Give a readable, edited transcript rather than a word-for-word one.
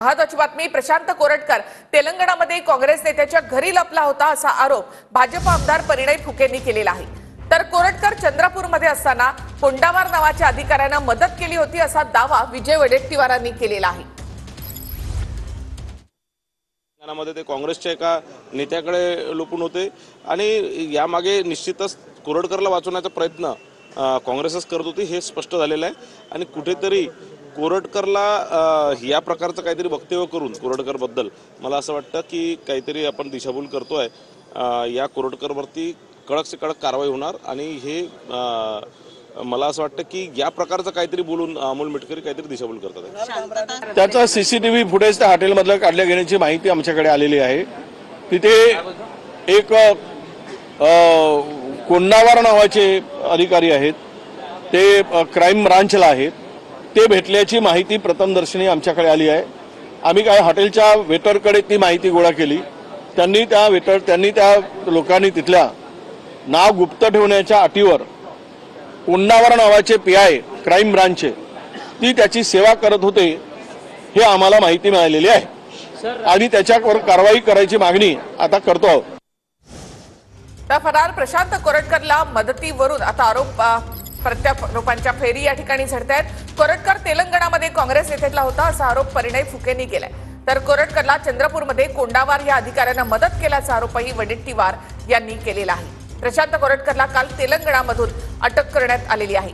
महत्वाची बातमी, प्रशांत कोरटकर तेलंगणामध्ये काँग्रेस नेत्याच्या घरी लपला होता असा आरोप भाजप आमदार परिणय फुकेंनी केलेला आहे। तर कोरटकर चंद्रपूरमध्ये असताना कोंडावार नावाच्या अधिकाऱ्यांना मदत केली होती असा दावा विजय वडेट्टीवारांनी केलेला आहे। तेलंगणामध्ये ते काँग्रेसच्या एका नेत्याकडे लपून होते आणि यामागे निश्चितच कोरटकरला वाचवण्याचा प्रयत्न काँग्रेसच करत होती हे स्पष्ट झालेलं आहे। आणि कुठेतरी कोरटकरला या प्रकारचं काहीतरी वक्तव्य करून कोरटकरबद्दल मला असं वाटतं की काहीतरी आपण दिशाभूल करतोय। या कोरटकरवरती कडक से कडक कारवाई होणार आणि हे मला असं वाटतं की या प्रकारचं काहीतरी बोलून अमोल मिटकरी काहीतरी दिशाभूल करतात। त्याचा सीसीटीव्ही फुटेज त्या हॉटेलमधलं काढल्या घेण्याची माहिती आमच्याकडे आलेली आहे। तिथे एक कोंडावार नावाचे अधिकारी आहेत, ते क्राईम ब्रांचला आहेत, ते भेटल्याची माहिती प्रथमदर्शनी आमच्याकडे आली आहे। आम्ही काय हॉटेलच्या वेटरकडे ती माहिती गोळा केली। त्यांनी त्या लोकांनी तिथल्या नाव गुप्त ठेवण्याच्या अटीवर कोंडावार नावाचे पीआय क्राईम ब्रांचचे ती त्याची सेवा करत होते हे आम्हाला माहिती मिळालेली आहे आणि त्याच्यावर कारवाई करायची मागणी आता करतो आहोत। फरार प्रशांत कोरटकरला मदतीवरून आता आरोप प्रत्यारोपांच्या फेरी या ठिकाणी झडतायत। कोरटकर तेलंगणामध्ये काँग्रेस नेत्यातला होता असा आरोप परिणय फुकेंनी केलाय। तर कोरटकरला चंद्रपूरमध्ये कोंडावार या अधिकाऱ्यांना मदत केल्याचा आरोपही वडेट्टीवार यांनी केलेला आहे। प्रशांत कोरटकरला काल तेलंगणामधून अटक करण्यात आलेली आहे।